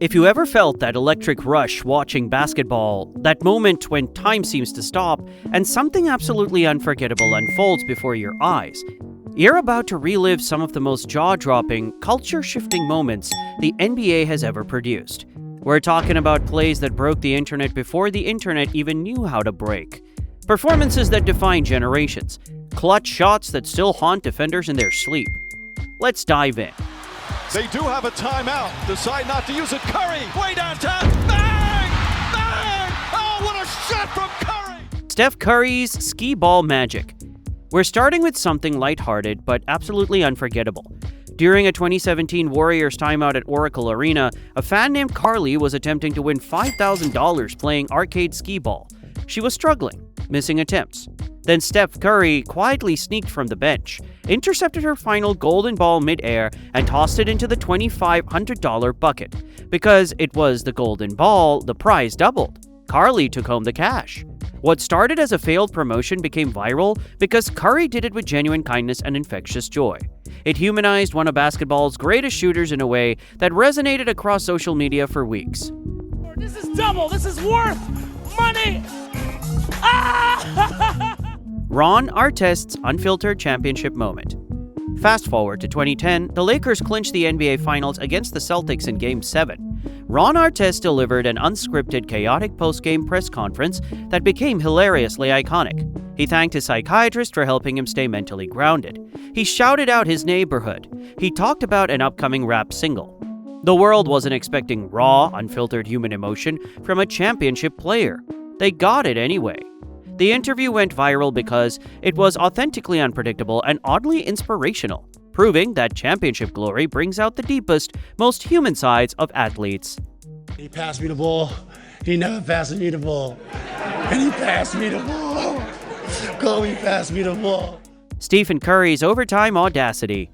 If you ever felt that electric rush watching basketball, that moment when time seems to stop and something absolutely unforgettable unfolds before your eyes, you're about to relive some of the most jaw-dropping, culture-shifting moments the NBA has ever produced. We're talking about plays that broke the internet before the internet even knew how to break. Performances that define generations. Clutch shots that still haunt defenders in their sleep. Let's dive in. They do have a timeout. Decide not to use it. Curry, way downtown. Bang! Bang! Oh, what a shot from Curry! Steph Curry's skee ball magic. We're starting with something lighthearted but absolutely unforgettable. During a 2017 Warriors timeout at Oracle Arena, a fan named Carly was attempting to win $5,000 playing arcade skee ball. She was struggling, missing attempts. Then Steph Curry quietly sneaked from the bench, intercepted her final golden ball mid-air, and tossed it into the $2,500 bucket. Because it was the golden ball, the prize doubled. Carly took home the cash. What started as a failed promotion became viral because Curry did it with genuine kindness and infectious joy. It humanized one of basketball's greatest shooters in a way that resonated across social media for weeks. This is double! This is worth money! Ah! Ron Artest's unfiltered championship moment. Fast forward to 2010, the Lakers clinched the NBA Finals against the Celtics in Game 7. Ron Artest delivered an unscripted, chaotic post-game press conference that became hilariously iconic. He thanked his psychiatrist for helping him stay mentally grounded. He shouted out his neighborhood. He talked about an upcoming rap single. The world wasn't expecting raw, unfiltered human emotion from a championship player. They got it anyway. The interview went viral because it was authentically unpredictable and oddly inspirational, proving that championship glory brings out the deepest, most human sides of athletes. He passed me the ball. He never passed me the ball. And he passed me the ball. Kobe passed me the ball. Stephen Curry's overtime audacity.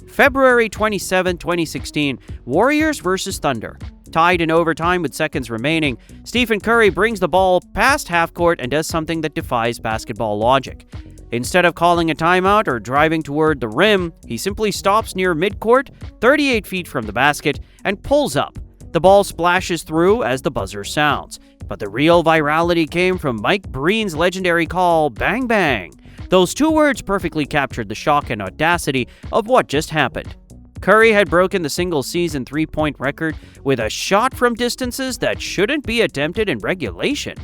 February 27, 2016, Warriors vs. Thunder. Tied in overtime with seconds remaining, Stephen Curry brings the ball past half court and does something that defies basketball logic. Instead of calling a timeout or driving toward the rim, he simply stops near midcourt, 38 feet from the basket, and pulls up. The ball splashes through as the buzzer sounds. But the real virality came from Mike Breen's legendary call, "Bang Bang." Those two words perfectly captured the shock and audacity of what just happened. Curry had broken the single-season three-point record with a shot from distances that shouldn't be attempted in regulation.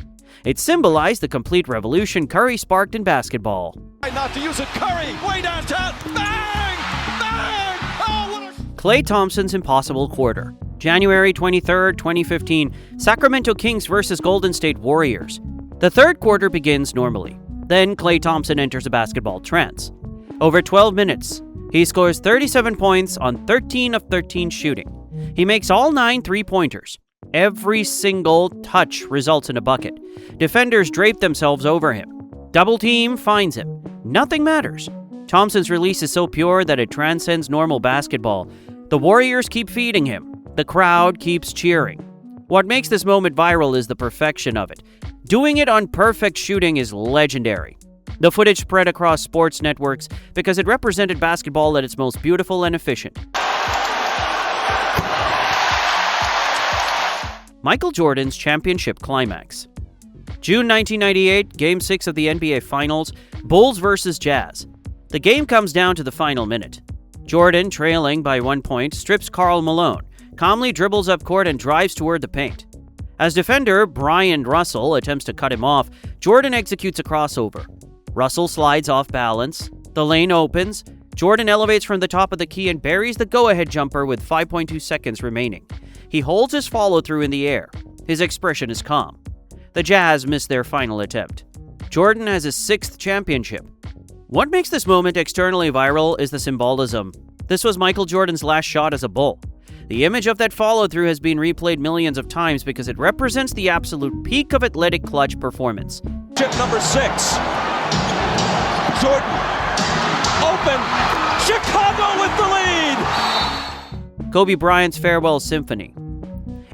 It symbolized the complete revolution Curry sparked in basketball. Not to use it. Curry, way downtown. Bang! Bang! Oh, what a... Klay Thompson's impossible quarter. January 23, 2015, Sacramento Kings vs. Golden State Warriors. The third quarter begins normally. Then Klay Thompson enters a basketball trance. Over 12 minutes, he scores 37 points on 13 of 13 shooting. He makes all 9 three-pointers. Every single touch results in a bucket. Defenders drape themselves over him. Double team finds him. Nothing matters. Thompson's release is so pure that it transcends normal basketball. The Warriors keep feeding him. The crowd keeps cheering. What makes this moment viral is the perfection of it. Doing it on perfect shooting is legendary. The footage spread across sports networks because it represented basketball at its most beautiful and efficient. Michael Jordan's championship climax. June 1998, Game 6 of the NBA Finals, Bulls vs. Jazz. The game comes down to the final minute. Jordan, trailing by 1 point, strips Karl Malone, calmly dribbles up court and drives toward the paint. As defender Bryant Russell attempts to cut him off, Jordan executes a crossover. Russell slides off balance. The lane opens. Jordan elevates from the top of the key and buries the go-ahead jumper with 5.2 seconds remaining. He holds his follow-through in the air. His expression is calm. The Jazz miss their final attempt. Jordan has his 6th championship. What makes this moment externally viral is the symbolism. This was Michael Jordan's last shot as a Bull. The image of that follow-through has been replayed millions of times because it represents the absolute peak of athletic clutch performance. Chip number 6. Jordan, open, Chicago with the lead! Kobe Bryant's Farewell Symphony.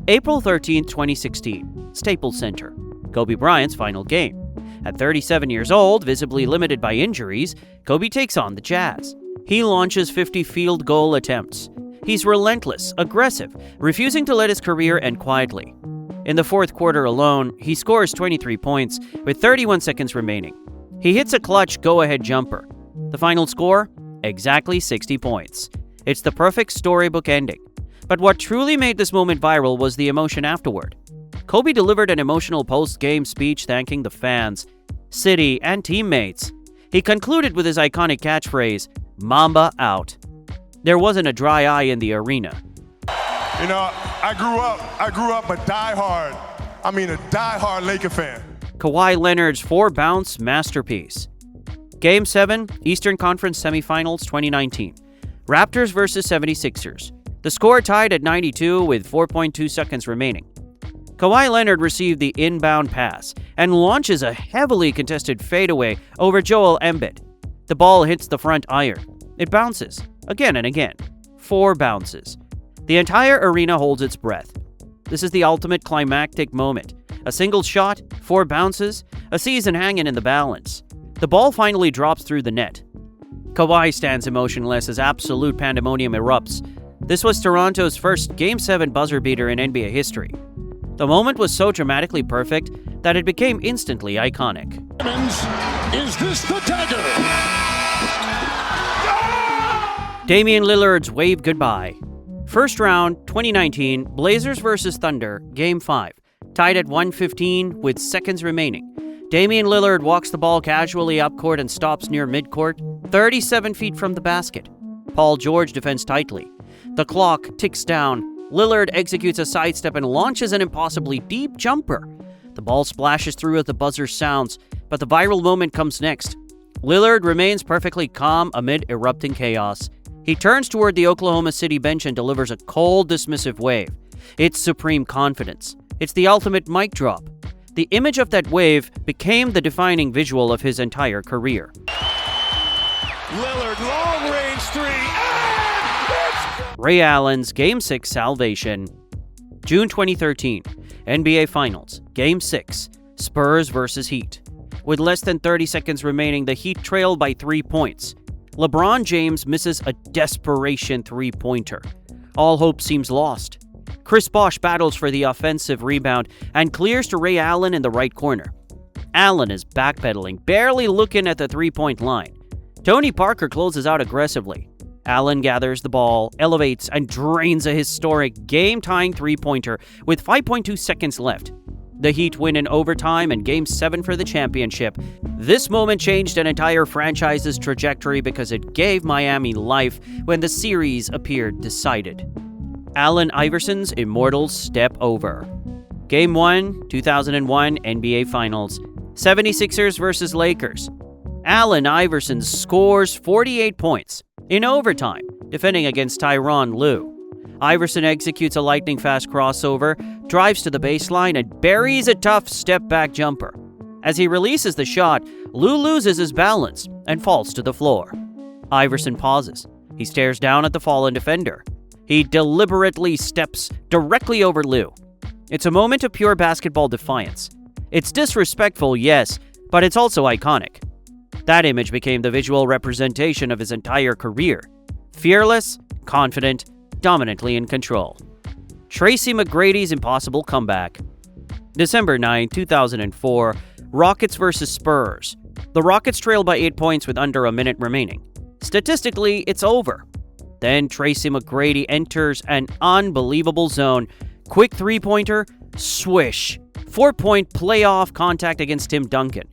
April 13, 2016, Staples Center. Kobe Bryant's final game. At 37 years old, visibly limited by injuries, Kobe takes on the Jazz. He launches 50 field goal attempts. He's relentless, aggressive, refusing to let his career end quietly. In the fourth quarter alone, he scores 23 points with 31 seconds remaining. He hits a clutch go-ahead jumper. The final score? Exactly 60 points. It's the perfect storybook ending. But what truly made this moment viral was the emotion afterward. Kobe delivered an emotional post-game speech thanking the fans, city, and teammates. He concluded with his iconic catchphrase, "Mamba out." There wasn't a dry eye in the arena. You know, I grew up a diehard Laker fan. Kawhi Leonard's 4-bounce masterpiece. Game 7, Eastern Conference Semifinals 2019. Raptors versus 76ers. The score tied at 92 with 4.2 seconds remaining. Kawhi Leonard received the inbound pass and launches a heavily contested fadeaway over Joel Embiid. The ball hits the front iron. It bounces, again and again. 4 bounces. The entire arena holds its breath. This is the ultimate climactic moment. A single shot, 4 bounces, a season hanging in the balance. The ball finally drops through the net. Kawhi stands emotionless as absolute pandemonium erupts. This was Toronto's first Game 7 buzzer beater in NBA history. The moment was so dramatically perfect that it became instantly iconic. Is this the dagger? Damian Lillard's wave goodbye. First round, 2019, Blazers vs. Thunder, Game 5. Tied at 1:15 with seconds remaining. Damian Lillard walks the ball casually up court and stops near midcourt, 37 feet from the basket. Paul George defends tightly. The clock ticks down. Lillard executes a sidestep and launches an impossibly deep jumper. The ball splashes through as the buzzer sounds, but the viral moment comes next. Lillard remains perfectly calm amid erupting chaos. He turns toward the Oklahoma City bench and delivers a cold, dismissive wave. It's supreme confidence. It's the ultimate mic drop. The image of that wave became the defining visual of his entire career. Lillard, long-range three, and it's... Ray Allen's Game 6 salvation. June 2013, NBA Finals, Game 6, Spurs vs. Heat. With less than 30 seconds remaining, the Heat trailed by 3 points. LeBron James misses a desperation three-pointer. All hope seems lost. Chris Bosh battles for the offensive rebound and clears to Ray Allen in the right corner. Allen is backpedaling, barely looking at the three-point line. Tony Parker closes out aggressively. Allen gathers the ball, elevates, and drains a historic game-tying three-pointer with 5.2 seconds left. The Heat win in overtime and Game 7 for the championship. This moment changed an entire franchise's trajectory because it gave Miami life when the series appeared decided. Allen Iverson's Immortals step over. Game 1, 2001 NBA Finals. 76ers vs. Lakers. Allen Iverson scores 48 points in overtime, defending against Tyronn Lue. Iverson executes a lightning-fast crossover, drives to the baseline, and buries a tough step-back jumper. As he releases the shot, Lue loses his balance and falls to the floor. Iverson pauses. He stares down at the fallen defender. He deliberately steps directly over Lue. It's a moment of pure basketball defiance. It's disrespectful, yes, but it's also iconic. That image became the visual representation of his entire career. Fearless, confident, dominantly in control. Tracy McGrady's impossible comeback. December 9, 2004, Rockets vs. Spurs. The Rockets trail by 8 points with under a minute remaining. Statistically, it's over. Then Tracy McGrady enters an unbelievable zone. Quick three-pointer, swish. 4-point playoff contact against Tim Duncan.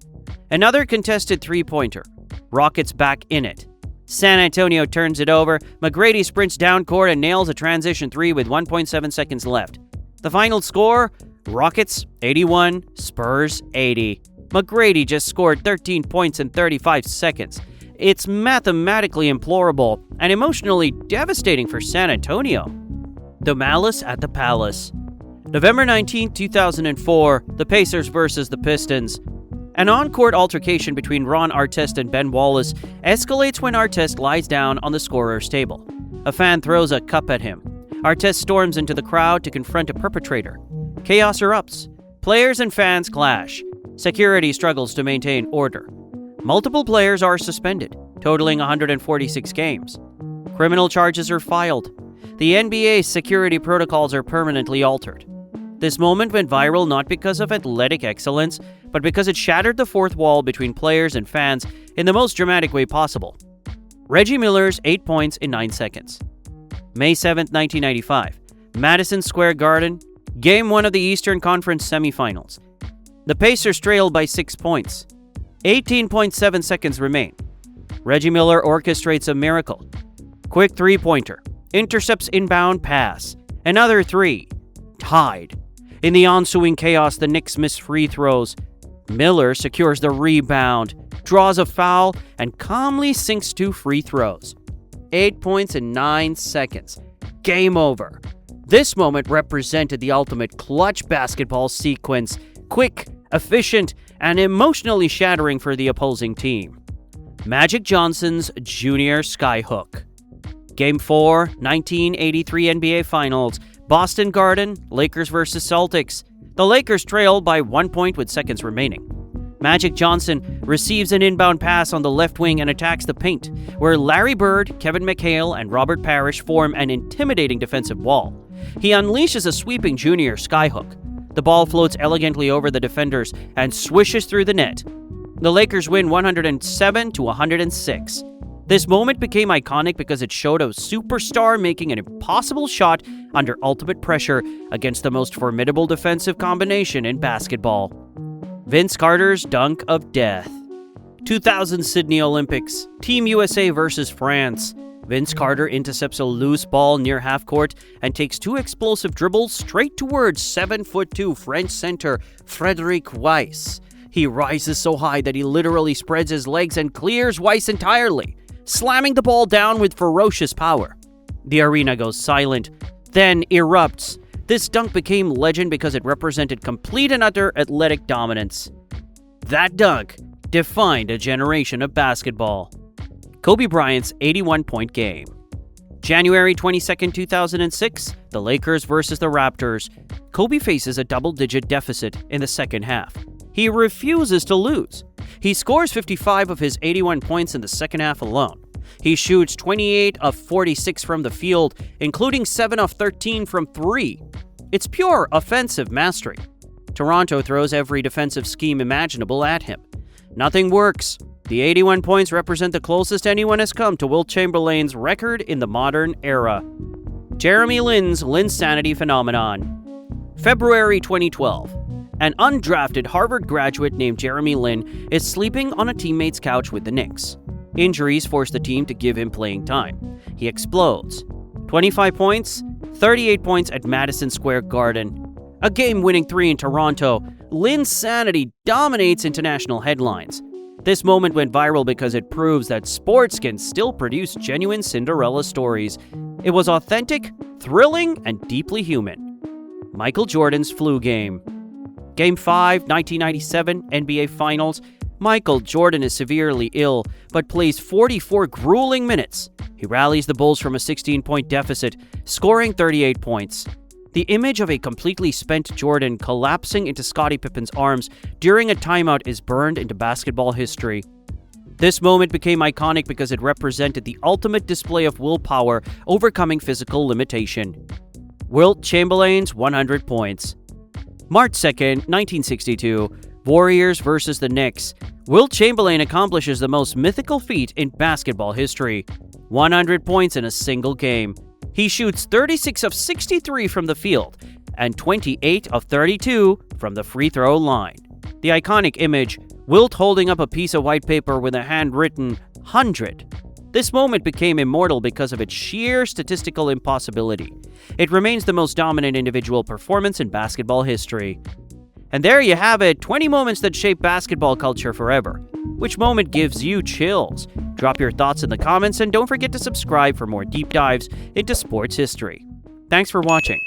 Another contested three-pointer. Rockets back in it. San Antonio turns it over. McGrady sprints down court and nails a transition three with 1.7 seconds left. The final score? Rockets 81, Spurs 80. McGrady just scored 13 points in 35 seconds. It's mathematically implorable and emotionally devastating for San Antonio. The Malice at the Palace. November 19, 2004, the Pacers versus the Pistons. An on-court altercation between Ron Artest and Ben Wallace escalates when Artest lies down on the scorer's table. A fan throws a cup at him. Artest storms into the crowd to confront a perpetrator. Chaos erupts. Players and fans clash. Security struggles to maintain order. Multiple players are suspended, totaling 146 games. Criminal charges are filed. The NBA's security protocols are permanently altered. This moment went viral not because of athletic excellence, but because it shattered the fourth wall between players and fans in the most dramatic way possible. Reggie Miller's 8 points in 9 seconds. May 7, 1995. Madison Square Garden, Game 1 of the Eastern Conference semifinals. The Pacers trailed by 6 points. 18.7 seconds remain. Reggie Miller orchestrates a miracle. Quick three-pointer. Intercepts inbound pass. Another three. Tied. In the ensuing chaos, the Knicks miss free throws. Miller secures the rebound, draws a foul, and calmly sinks 2 free throws. 8 points in 9 seconds. Game over. This moment represented the ultimate clutch basketball sequence. Quick, efficient, and emotionally shattering for the opposing team. Magic Johnson's Junior Skyhook. Game 4, 1983 NBA Finals. Boston Garden, Lakers vs. Celtics. The Lakers trailed by 1 point with seconds remaining. Magic Johnson receives an inbound pass on the left wing and attacks the paint, where Larry Bird, Kevin McHale, and Robert Parrish form an intimidating defensive wall. He unleashes a sweeping junior skyhook. The ball floats elegantly over the defenders and swishes through the net. The Lakers win 107-106. This moment became iconic because it showed a superstar making an impossible shot under ultimate pressure against the most formidable defensive combination in basketball. Vince Carter's dunk of death. 2000 Sydney Olympics. Team USA versus France. Vince Carter intercepts a loose ball near half court and takes 2 explosive dribbles straight towards 7'2" French center Frédéric Weiss. He rises so high that he literally spreads his legs and clears Weiss entirely, slamming the ball down with ferocious power. The arena goes silent, then erupts. This dunk became legend because it represented complete and utter athletic dominance. That dunk defined a generation of basketball. Kobe Bryant's 81-point game. January 22, 2006, the Lakers versus the Raptors. Kobe faces a double-digit deficit in the second half. He refuses to lose. He scores 55 of his 81 points in the second half alone. He shoots 28 of 46 from the field, including 7 of 13 from 3. It's pure offensive mastery. Toronto throws every defensive scheme imaginable at him. Nothing works. The 81 points represent the closest anyone has come to Wilt Chamberlain's record in the modern era. Jeremy Lin's linsanity phenomenon. February 2012. An undrafted Harvard graduate named Jeremy Lin is sleeping on a teammate's couch with the Knicks. Injuries force the team to give him playing time. He explodes. 25 points, 38 points at Madison Square Garden. A game-winning 3 in Toronto. Linsanity dominates international headlines. This moment went viral because it proves that sports can still produce genuine Cinderella stories. It was authentic, thrilling, and deeply human. Michael Jordan's flu game. Game 5, 1997 NBA Finals. Michael Jordan is severely ill, but plays 44 grueling minutes. He rallies the Bulls from a 16-point deficit, scoring 38 points. The image of a completely spent Jordan collapsing into Scottie Pippen's arms during a timeout is burned into basketball history. This moment became iconic because it represented the ultimate display of willpower overcoming physical limitation. Wilt Chamberlain's 100 points. March 2nd, 1962, Warriors versus the Knicks. Wilt Chamberlain accomplishes the most mythical feat in basketball history. 100 points in a single game. He shoots 36 of 63 from the field and 28 of 32 from the free throw line. The iconic image, Wilt holding up a piece of white paper with a handwritten 100. This moment became immortal because of its sheer statistical impossibility. It remains the most dominant individual performance in basketball history. And there you have it, 20 moments that shape basketball culture forever. Which moment gives you chills? Drop your thoughts in the comments and don't forget to subscribe for more deep dives into sports history. Thanks for watching.